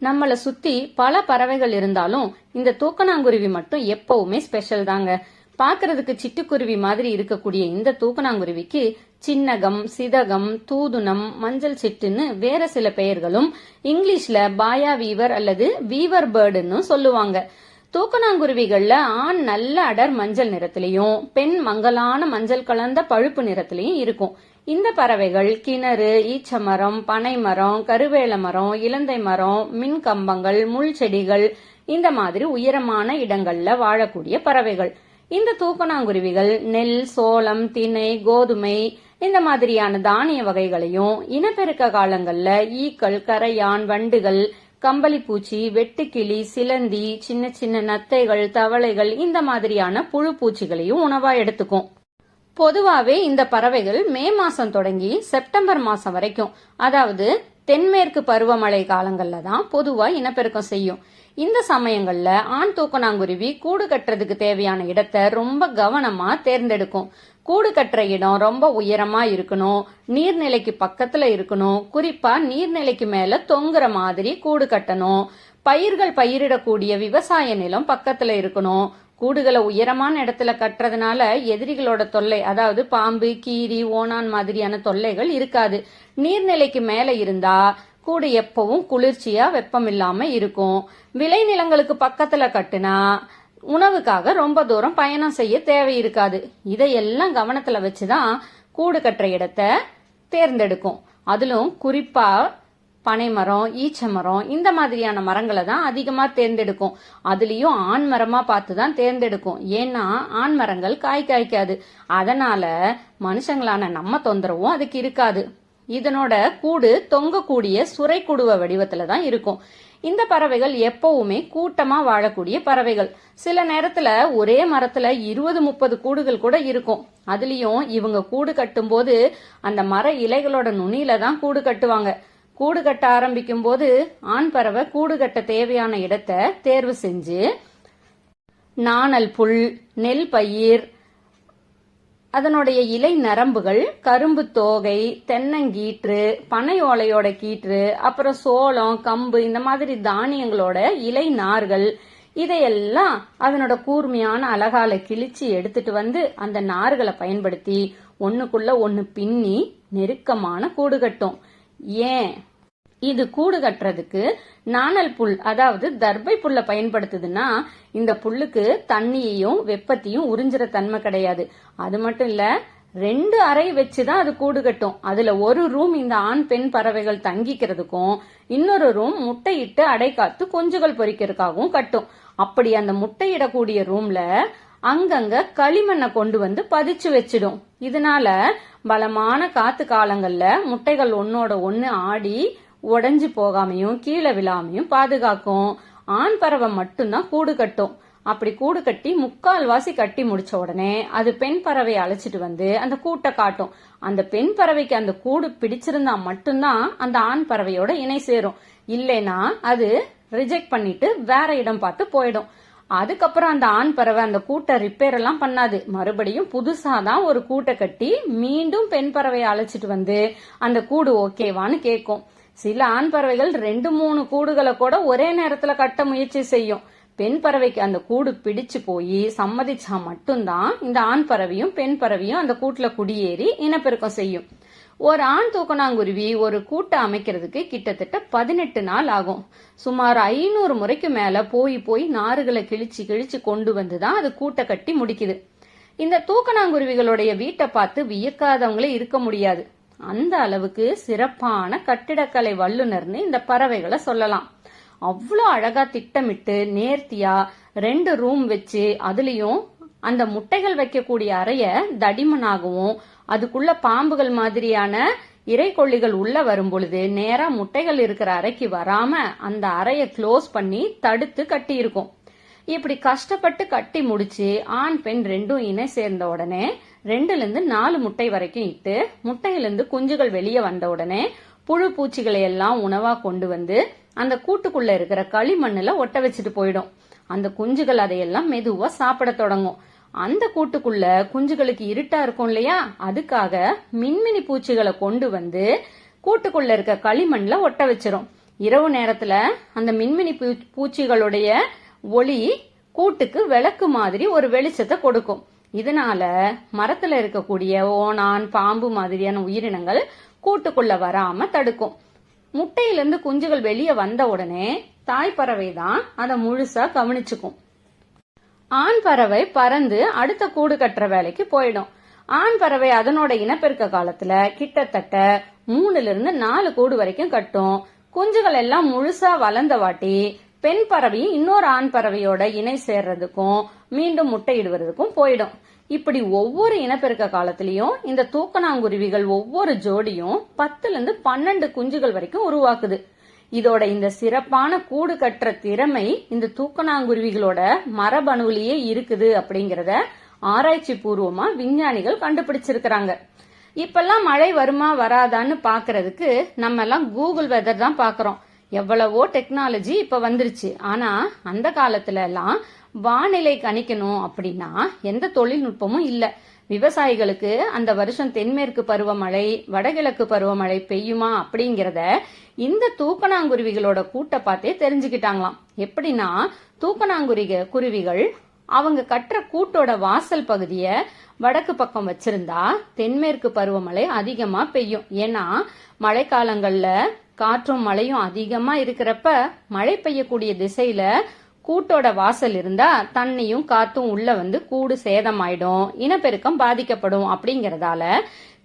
நம்மளை சுத்தி பல பறவைகள் இருந்தாலும் இந்த தூக்கணாங்குருவி மட்டும் எப்பவுமே ஸ்பெஷல் தாங்க. பாக்குறதுக்கு சிட்டுக்குருவி மாதிரி இருக்கக்கூடிய இந்த தூக்கணாங்குருவிக்கு சின்னகம், சிதகம், தூதுனம், மஞ்சள் சிட்டுன்னு வேற சில பெயர்களும், இங்கிலீஷ்ல பாயா வீவர் அல்லது வீவர் பேர்டுன்னு சொல்லுவாங்க. தூக்கணாங்குருவிகள்ல ஆண் நல்ல அடர் மஞ்சள் நிறத்திலையும் பெண் மங்கலான மஞ்சள் கலந்த பழுப்பு நிறத்திலையும் இருக்கும். இந்த பறவைகள் கிணறு, ஈச்சமரம், பனைமரம், கருவேல மரம், இலந்தை மரம், மின் கம்பங்கள், முள் செடிகள் இந்த மாதிரி உயரமான இடங்கள்ல வாழக்கூடிய பறவைகள். இந்த தூக்கணாங்குருவிகள் நெல், சோளம், திணை, கோதுமை இந்த மாதிரியான தானிய வகைகளையும், இனப்பெருக்க காலங்கள்ல ஈக்கள், கரையான், வண்டுகள், கம்பளிப்பூச்சி, வெட்டுக்கிளி, சிலந்தி, சின்ன சின்ன நத்தைகள், தவளைகள் இந்த மாதிரியான புழு பூச்சிகளையும் உணவா எடுத்துக்கும். பொதுவாவே இந்த பறவைகள் மே மாசம் தொடங்கி செப்டம்பர் மாசம் வரைக்கும், அதாவது தென்மேற்கு பருவமழை காலங்கள்ல தான் பொதுவா இனப்பெருக்கம் செய்யும். இந்த சமயங்கள்ல ஆண் தூக்கணாங்குருவி கூடு கட்டுறதுக்கு தேவையான இடத்தை ரொம்ப கவனமா தேர்ந்தெடுக்கும். கூடு கட்டுற இடம் ரொம்ப உயரமா இருக்கணும், நீர்நிலைக்கு பக்கத்துல இருக்கணும், குறிப்பா நீர்நிலைக்கு மேல தொங்குற மாதிரி கூடு கட்டணும். பயிர்கள் பயிரிடக்கூடிய விவசாய நிலம் பக்கத்துல இருக்கணும். கூடுகளை உயரமான இடத்துல கட்டுறதுனால எதிரிகளோட தொல்லை, அதாவது பாம்பு, கீரி, ஓணான் மாதிரியான தொல்லைகள் இருக்காது. நீர்நிலைக்கு மேல இருந்தா கூடு எப்பவும் குளிர்ச்சியா வெப்பம் இல்லாம இருக்கும். விளைநிலங்களுக்கு பக்கத்துல கட்டுனா உணவுக்காக ரொம்ப தூரம் பயணம் செய்ய தேவை இருக்காது. இதையெல்லாம் கவனத்துல வச்சுதான் கூடு கட்டுற இடத்தை தேர்ந்தெடுக்கும். அதிலும் குறிப்பா பனைமரம், ஈச்சமரம் இந்த மாதிரியான மரங்களை தான் அதிகமா தேர்ந்தெடுக்கும். அதுலயும் ஆண் மரமா பார்த்துதான் தேர்ந்தெடுக்கும். ஏன்னா ஆண் மரங்கள் காய் காய்க்காது. அதனால மனுஷங்களான நம்ம தொந்தரவும் அதுக்கு இருக்காது. இதனோட கூடு தொங்கக்கூடிய சுரை குடுவ வடிவத்துல தான் இருக்கும். இந்த பறவைகள் எப்பவுமே கூட்டமா வாழக்கூடிய பறவைகள். சில நேரத்துல ஒரே மரத்துல 20-30 கூடுகள் கூட இருக்கும். அதுலயும் இவங்க கூடு கட்டும் போது அந்த மர இலைகளோட நுனியில தான் கூடு கட்டுவாங்க. கூடு கட்ட ஆரம்பிக்கும் போது ஆண் பறவை கூடு கட்ட தேவையான இடத்தை தேர்வு செஞ்சு நாணல் புல், நெல் பயிர், அதனுடைய இலை நரம்புகள், கரும்பு தோகை, தென்னங்கீற்று, பனை ஓலையோட கீற்று, அப்புறம் சோளம், கம்பு இந்த மாதிரி தானியங்களோட இலை நார்கள் இதையெல்லாம் அதனோட கூர்மையான அலகால கிழிச்சு எடுத்துட்டு வந்து அந்த நார்களை பயன்படுத்தி ஒண்ணுக்குள்ள ஒண்ணு பின்னி நெருக்கமான கூடு கட்டும். ஏன் இது கூடு கட்டுறதுக்கு நாணல் புல், அதாவது தர்பை புல்ல பயன்படுத்துதுன்னா, இந்த புல்லுக்கு தண்ணியையும் வெப்பத்தையும் உறிஞ்சுற தன்மை கிடையாது. அது மட்டும் இல்ல, 2 அறை வச்சுதான் அது கூடு கட்டும். அதுல ஒரு ரூம் இந்த ஆண் பெண் பறவைகள் தங்கிக்கிறதுக்கும், இன்னொரு ரூம் முட்டையிட்டு அடை காத்து குஞ்சுகள் பொறிக்கிறதுக்காகவும் கட்டும். அப்படி அந்த முட்டையிடக்கூடிய ரூம்ல அங்கங்க களிமண்ணை கொண்டு வந்து பதிச்சு வச்சிடும். இதனால பலமான காத்து காலங்கள்ல முட்டைகள் ஒன்னோட ஒண்ணு ஆடி உடைஞ்சு போகாமையும் கீழே விழாமையும் பாதுகாக்கும். ஆண் பறவை மட்டும்தான் கூடு கட்டும். அப்படி கூடு கட்டி 3/4 கட்டி முடிச்ச உடனே அது பெண் பறவையை அழைச்சிட்டு வந்து அந்த கூட்டை காட்டும். அந்த பெண் பறவைக்கு அந்த கூடு பிடிச்சிருந்தா மட்டும்தான் அந்த ஆண் பறவையோட இணை சேரும். இல்லைன்னா அது ரிஜெக்ட் பண்ணிட்டு வேற இடம் பார்த்து போயிடும். அதுக்கப்புறம் அந்த ஆண் பறவை அந்த கூட்டை ரிப்பேர் எல்லாம் பண்ணாது. மறுபடியும் புதுசாதான் ஒரு கூட்டை கட்டி மீண்டும் பெண் பறவையை அழைச்சிட்டு வந்து அந்த கூடு ஓகேவான்னு கேட்கும். சில ஆண் பறவைகள் 2-3 கூடுகளை கூட ஒரே நேரத்துல கட்ட முயற்சி செய்யும். பெண் பறவைக்கு அந்த கூடு பிடிச்சு போய் சம்மதிச்சா மட்டும்தான் இந்த ஆண் பறவையும் பெண் பறவையும் அந்த கூட்டுல குடியேறி இனப்பெருக்கம் செய்யும். ஒரு ஆண் தூக்கணாங்குருவி ஒரு கூட்டை அமைக்கிறதுக்கு கிட்டத்தட்ட 18 நாள் ஆகும். சுமார் 500 முறைக்கு மேல போய் நாறுகளை கிழிச்சு கிழிச்சு கொண்டு வந்துதான் அது கூட்டை கட்டி முடிக்குது. இந்த தூக்கணாங்குருவிகளுடைய வீட்டை பார்த்து வியக்காதவங்களே இருக்க முடியாது. அந்த அளவுக்கு சிறப்பான கட்டிடக்கலை வல்லுநர்னு இந்த பறவைகளை சொல்லலாம். அவ்வளோ அழகா திட்டமிட்டு நேர்த்தியா 2 ரூம் வச்சு, அதுலயும் அந்த முட்டைகள் வைக்கக்கூடிய அறைய தடிமனாகவும், அதுக்குள்ள பாம்புகள் மாதிரியான இறைக்கொள்ளிகள் உள்ள வரும் பொழுது நேரா முட்டைகள் இருக்கிற அறைக்கு வராம அந்த அறைய க்ளோஸ் பண்ணி தடுத்து கட்டி இருக்கும். இப்படி கஷ்டப்பட்டு கட்டி முடிச்சு ஆண் பெண் 2ம் இணை சேர்ந்த உடனே 2-4 முட்டை வரைக்கும் இட்டு, முட்டையிலிருந்து குஞ்சுகள் வெளியே வந்த உடனே புழு பூச்சிகளை எல்லாம் உணவா கொண்டு வந்து அந்த கூட்டுக்குள்ள இருக்கிற களிமண்ணுல ஒட்ட வச்சுட்டு போயிடும். அந்த குஞ்சுகள் அதையெல்லாம் மெதுவா சாப்பிட தொடங்கும். அந்த கூட்டுக்குள்ள குஞ்சுகளுக்கு இருட்டா இருக்கும் இல்லையா, அதுக்காக மின்மினி பூச்சிகளை கொண்டு வந்து கூட்டுக்குள்ள இருக்க களிமண்ல ஒட்ட வச்சிரும். இரவு நேரத்துல அந்த மின்மினி பூச்சிகளுடைய ஒளி கூட்டுக்கு விளக்கு மாதிரி ஒரு வெளிச்சத்தை கொடுக்கும். இதனால மரத்துல இருக்கக்கூடிய ஓணான், பாம்பு மாதிரியான உயிரினங்கள் கூட்டுக்குள்ள வராம தடுக்கும். முட்டையிலிருந்து குஞ்சுகள் வெளியே வந்த உடனே தாய்ப்பறவை தான் அதை முழுசா கவனிச்சுக்கும். ஆண் பறவை பறந்து அடுத்த கூடு கட்டுற வேலைக்கு போயிடும். ஆண் பறவை அதனோட இனப்பெருக்க காலத்துல கிட்டத்தட்ட 3-4 கூடு வரைக்கும் கட்டும். குஞ்சுகள் எல்லாம் முழுசா வளர்ந்த வாட்டி பெண் பறவையும் இன்னொரு ஆண் பறவையோட இணை சேர்றதுக்கும் மீண்டும் முட்டையிடுவதற்கும் போயிடும். இப்படி ஒவ்வொரு இனப்பெருக்க காலத்திலயும் இந்த தூக்கணாங்குருவிகள் ஒவ்வொரு ஜோடியும் 10-12 குஞ்சுகள் வரைக்கும் உருவாக்குது. இதோட இந்த சிறப்பான கூடு கட்டுற திறமை இந்த தூக்கணாங்குருவிகளோட மரபணுவிலேயே இருக்குது அப்படிங்கறத ஆராய்ச்சி பூர்வமா விஞ்ஞானிகள் கண்டுபிடிச்சிருக்கிறாங்க. இப்பெல்லாம் மழை வருமா வராதான்னு பாக்குறதுக்கு நம்ம எல்லாம் கூகுள் வெதர் தான் பாக்குறோம். எவ்வளவோ டெக்னாலஜி இப்ப வந்துருச்சு. ஆனா அந்த காலத்துல எல்லாம் வானிலை கணிக்கணும் அப்படின்னா எந்த தொழில்நுட்பமும் இல்ல. விவசாயிகளுக்கு அந்த வருஷம் தென்மேற்கு பருவமழை, வடகிழக்கு பருவமழை பெய்யுமா அப்படிங்கறத இந்த தூக்கணாங்குருவிகளோட கூட்ட பார்த்தே தெரிஞ்சுக்கிட்டாங்களாம். எப்படின்னா குருவிகள் அவங்க கட்டுற கூட்டோட வாசல் பகுதிய வடக்கு பக்கம் வச்சிருந்தா தென்மேற்கு பருவமழை அதிகமா பெய்யும். ஏன்னா மழைக்காலங்கள்ல காற்றும் மழையும் அதிகமா இருக்கிறப்ப மழை பெய்யக்கூடிய திசையில கூட்டோட வாசல் இருந்தா தண்ணியும் காத்தும் உள்ள வந்து கூடு சேதமாயிடும், இனப்பெருக்கம் பாதிக்கப்படும். அப்படிங்கறதால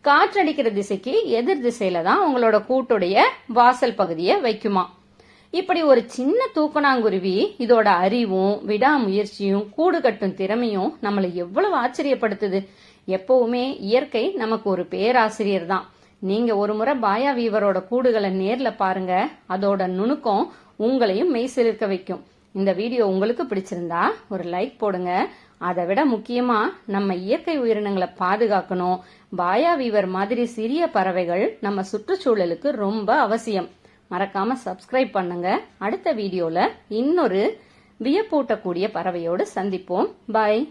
காற்றடிக்கிற திசைக்கு எதிர் திசையில தான் உங்களோட கூட்டுடைய வாசல் பகுதியை வைக்குமா. இப்படி ஒரு சின்ன தூக்கணாங்குருவி இதோட அறிவும் விடாமுயற்சியும் கூடு கட்டும் திறமையும் நம்மளை எவ்வளவு ஆச்சரியப்படுத்துது. எப்பவுமே இயற்கை நமக்கு ஒரு பேராசிரியர் தான். நீங்க ஒரு முறை பாயா வீவரோட கூடுகளை நேர்ல பாருங்க. அதோட நுணுக்கம் உங்களையும் மெய் சிலிர்க்க வைக்கும். இந்த வீடியோ உங்களுக்கு பிடிச்சிருந்தா ஒரு லைக் போடுங்க. அதை விட முக்கியமா நம்ம இயற்கை உயிரினங்களை பாதுகாக்கணும். பாயா வீவர் மாதிரி சிறிய பறவைகள் நம்ம சுற்றுச்சூழலுக்கு ரொம்ப அவசியம். மறக்காம சப்ஸ்கிரைப் பண்ணுங்க. அடுத்த வீடியோல இன்னொரு வியப்பூட்டக்கூடிய பறவையோடு சந்திப்போம். பாய்.